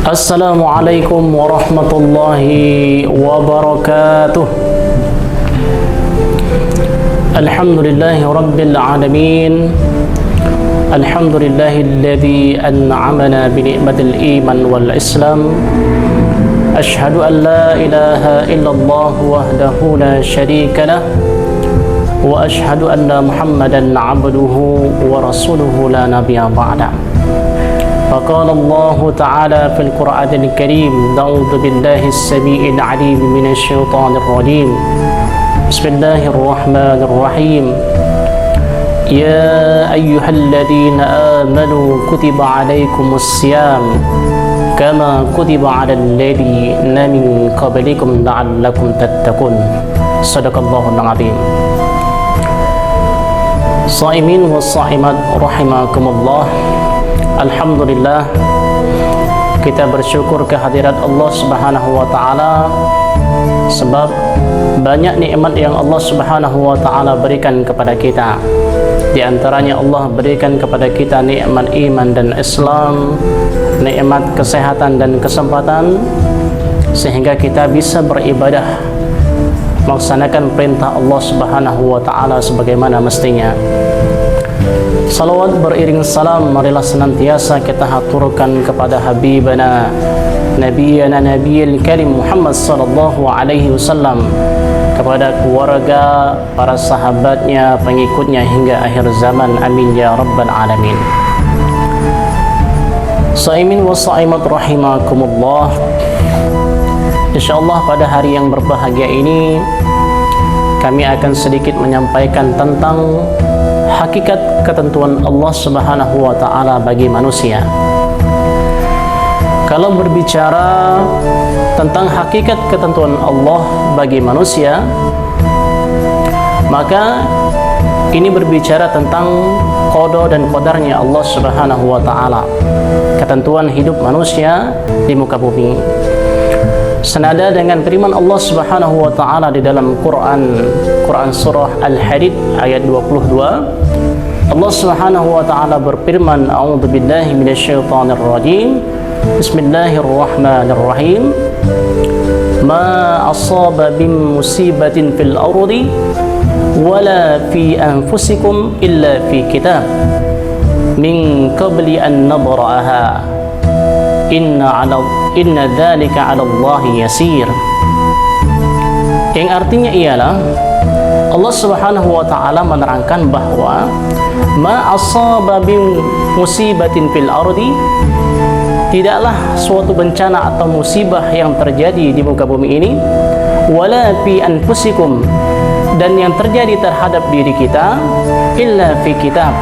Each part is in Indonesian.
Assalamualaikum warahmatullahi wabarakatuh. Alhamdulillahi rabbil alamin. Alhamdulillahilladzi an'amana bi ni'matil iman wal islam. Ashhadu an la ilaha illallah wahdahu la syarika lah. Wa ashhadu anna Muhammadan 'abduhu wa rasuluhu la nabiyya ba'da. فقال الله تعالى في القرآن الكريم: أعوذ بالله السميع العليم من الشيطان الرجيم. بسم الله الرحمن الرحيم. يا أيها الذين آمنوا كتب عليكم الصيام كما كتب على الذين من قبلكم لعلكم تتقون. صدق الله العظيم. صائمين والصائمات rahimakumullah. Alhamdulillah, kita bersyukur kehadirat Allah Subhanahu wa taala sebab banyak nikmat yang Allah Subhanahu wa taala berikan kepada kita. Di antaranya Allah berikan kepada kita nikmat iman dan Islam, nikmat kesehatan dan kesempatan sehingga kita bisa beribadah melaksanakan perintah Allah Subhanahu wa taala sebagaimana mestinya. Salawat beriring salam marilah senantiasa kita haturkan kepada habibana nabiyana nabiyil karim Muhammad sallallahu alaihi wasallam, kepada keluarga, para sahabatnya, pengikutnya hingga akhir zaman. Amin ya rabbal alamin. Shaimin wa shaimat rahimakumullah. Insyaallah pada hari yang berbahagia ini kami akan sedikit menyampaikan tentang hakikat ketentuan Allah Subhanahu wa taala bagi manusia. Kalau berbicara tentang hakikat ketentuan Allah bagi manusia, maka ini berbicara tentang qada dan qadarnya Allah Subhanahu wa taala, ketentuan hidup manusia di muka bumi. Senada dengan firman Allah Subhanahu wa taala di dalam Quran surah Al-Hadid ayat 22, Allah Subhanahu wa taala berfirman, A'udzu billahi minasyaitonir rajim. Bismillahirrahmanirrahim. Ma asaba min musibatin fil ardi wala fi anfusikum illa fi kitab min qabli an nabra'aha. Inna dzalika 'ala Allahi yasir. Yang artinya ialah Allah Subhanahu wa taala menerangkan bahwa ma asaba bin musibatin fil ardi, tidaklah suatu bencana atau musibah yang terjadi di muka bumi ini, wala fi anfusikum, dan yang terjadi terhadap diri kita, illa fi kitab,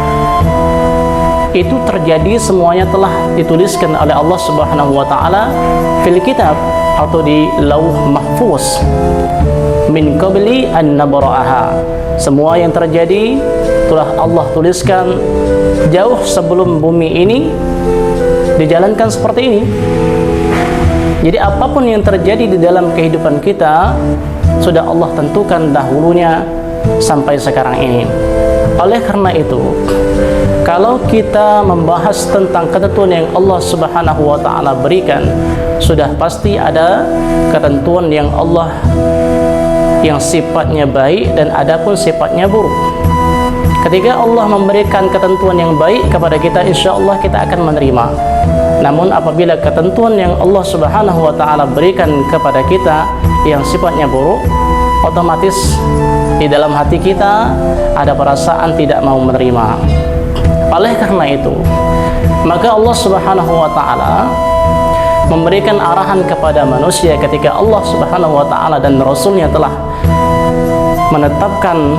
itu terjadi semuanya telah dituliskan oleh Allah Subhanahu wa taala fil kitab atau di lauh mahfuz, min qabli an nabra'aha. Semua yang terjadi telah Allah tuliskan jauh sebelum bumi ini dijalankan seperti ini. Jadi apapun yang terjadi di dalam kehidupan kita sudah Allah tentukan dahulunya sampai sekarang ini. Oleh karena itu, kalau kita membahas tentang ketentuan yang Allah Subhanahu wa taala berikan, sudah pasti ada ketentuan yang Allah yang sifatnya baik dan ada pun sifatnya buruk. Ketika Allah memberikan ketentuan yang baik kepada kita, insya Allah kita akan menerima. Namun apabila ketentuan yang Allah Subhanahu wa taala berikan kepada kita yang sifatnya buruk, otomatis di dalam hati kita ada perasaan tidak mau menerima. Oleh karena itu, maka Allah Subhanahu wa taala memberikan arahan kepada manusia ketika Allah Subhanahu wa taala dan Rasulnya telah menetapkan,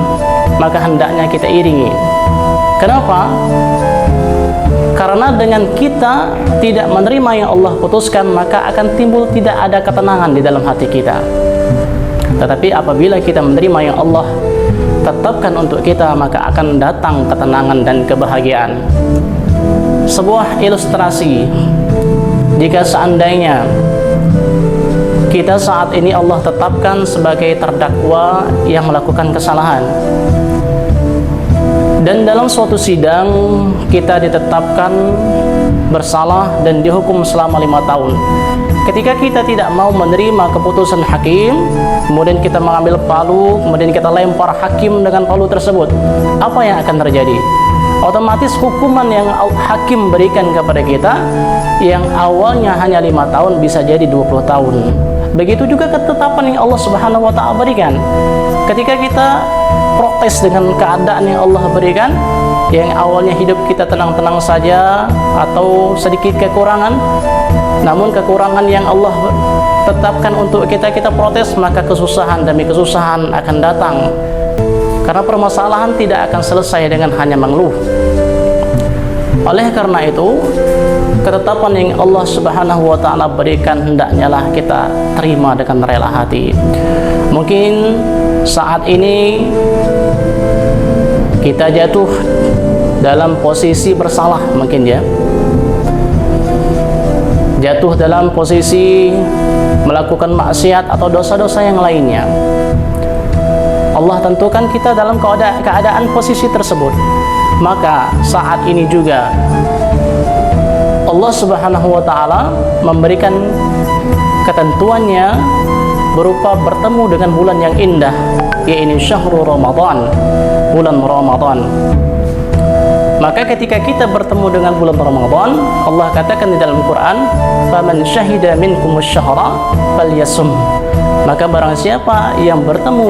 maka hendaknya kita iringi. Kenapa? Karena dengan kita tidak menerima yang Allah putuskan, maka akan timbul tidak ada ketenangan di dalam hati kita. Tetapi apabila kita menerima yang Allah tetapkan untuk kita, maka akan datang ketenangan dan kebahagiaan. Sebuah ilustrasi, jika seandainya kita saat ini Allah tetapkan sebagai terdakwa yang melakukan kesalahan, dan dalam suatu sidang kita ditetapkan bersalah dan dihukum selama 5 tahun. Ketika kita tidak mau menerima keputusan hakim, kemudian kita mengambil palu, kemudian kita lempar hakim dengan palu tersebut, apa yang akan terjadi? Otomatis hukuman yang hakim berikan kepada kita yang awalnya hanya 5 tahun bisa jadi 20 tahun. Begitu juga ketetapan yang Allah Subhanahu wa Ta'ala berikan. Ketika kita protes dengan keadaan yang Allah berikan, yang awalnya hidup kita tenang-tenang saja atau sedikit kekurangan, namun kekurangan yang Allah tetapkan untuk kita protes, maka kesusahan demi kesusahan akan datang. Karena permasalahan tidak akan selesai dengan hanya mengeluh. Oleh karena itu, ketetapan yang Allah Subhanahu wa Ta'ala berikan hendaknya lah kita terima dengan rela hati. Mungkin saat ini kita jatuh dalam posisi bersalah, mungkin ya, jatuh dalam posisi melakukan maksiat atau dosa-dosa yang lainnya. Allah tentukan kita dalam keadaan posisi tersebut. Maka saat ini juga Allah Subhanahu wa Ta'ala memberikan ketentuannya berupa bertemu dengan bulan yang indah, yaitu syahrul Ramadan, bulan Ramadan. Maka ketika kita bertemu dengan bulan Ramadan, Allah katakan di dalam Quran, "Faman syahida minkumus syahra falyasum." Maka barang siapa yang bertemu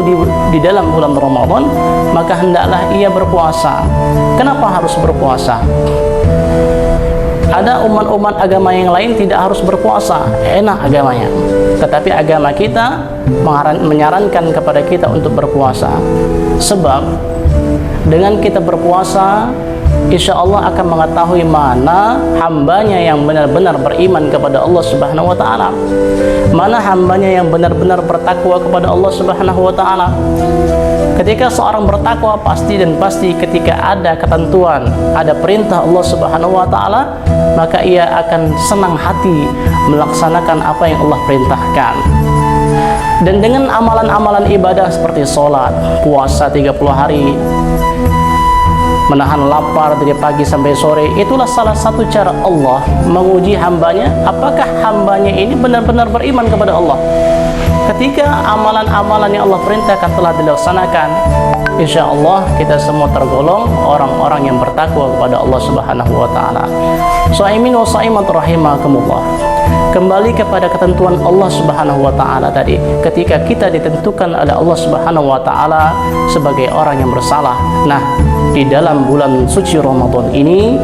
di dalam bulan Ramadan, maka hendaklah ia berpuasa. Kenapa harus berpuasa? Ada umat-umat agama yang lain tidak harus berpuasa, enak agamanya. Tetapi agama kita menyarankan kepada kita untuk berpuasa. Sebab dengan kita berpuasa, insya Allah akan mengetahui mana hambanya yang benar-benar beriman kepada Allah Subhanahu wa Ta'ala, mana hambanya yang benar-benar bertakwa kepada Allah Subhanahu wa Ta'ala. Ketika seorang bertakwa, pasti ketika ada ketentuan, ada perintah Allah Subhanahu wa Ta'ala, maka ia akan senang hati melaksanakan apa yang Allah perintahkan. Dan dengan amalan-amalan ibadah seperti sholat, puasa 30 hari, menahan lapar dari pagi sampai sore, itulah salah satu cara Allah menguji hambanya, apakah hambanya ini benar-benar beriman kepada Allah. Ketika amalan-amalan yang Allah perintahkan telah dilaksanakan, insya Allah kita semua tergolong orang-orang yang bertakwa kepada Allah Subhanahu wa Ta'ala. Shaimin wa shaimat rahimakumullah. Kembali kepada ketentuan Allah Subhanahu wa Ta'ala tadi, ketika kita ditentukan oleh Allah Subhanahu wa Ta'ala sebagai orang yang bersalah. Nah, di dalam bulan suci Ramadan ini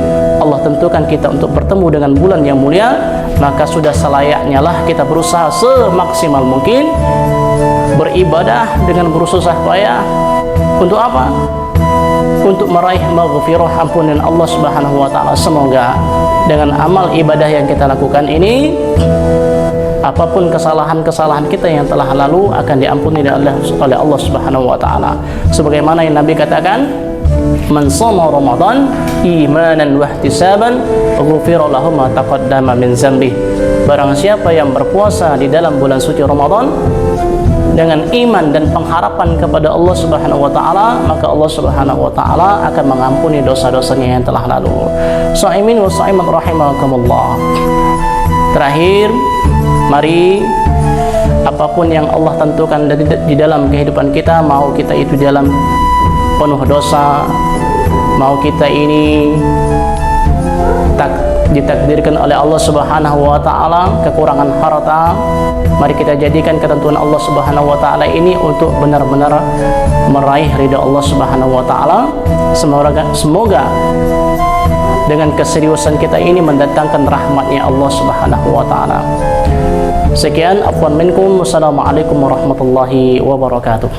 Allah tentukan kita untuk bertemu dengan bulan yang mulia, maka sudah selayaknya lah kita berusaha semaksimal mungkin beribadah dengan bersusah payah. Untuk apa? Untuk meraih maghfirah, ampunan Allah Subhanahu wa Ta'ala. Semoga dengan amal ibadah yang kita lakukan ini, apapun kesalahan-kesalahan kita yang telah lalu akan diampuni oleh Allah Subhanahu wa Ta'ala. Sebagaimana yang Nabi katakan, "Man shoma Ramadan imanan wa ihtisaban, ghufira lahu ma taqaddama min dzambi." Barang siapa yang berpuasa di dalam bulan suci Ramadan dengan iman dan pengharapan kepada Allah Subhanahu wa Ta'ala, maka Allah Subhanahu wa Ta'ala akan mengampuni dosa-dosanya yang telah lalu. Shaimin wa shaimat rahimakumullah. Terakhir, mari apapun yang Allah tentukan di dalam kehidupan kita, mau kita itu dalam penuh dosa, mau kita ini ditakdirkan oleh Allah Subhanahu wa Ta'ala kekurangan harta, mari kita jadikan ketentuan Allah Subhanahu wa Ta'ala ini untuk benar-benar meraih ridha Allah Subhanahu wa Ta'ala. Semoga dengan keseriusan kita ini mendatangkan rahmatnya Allah Subhanahu wa Ta'ala. Sekian, afwan minkum, wassalamualaikum warahmatullahi wabarakatuh.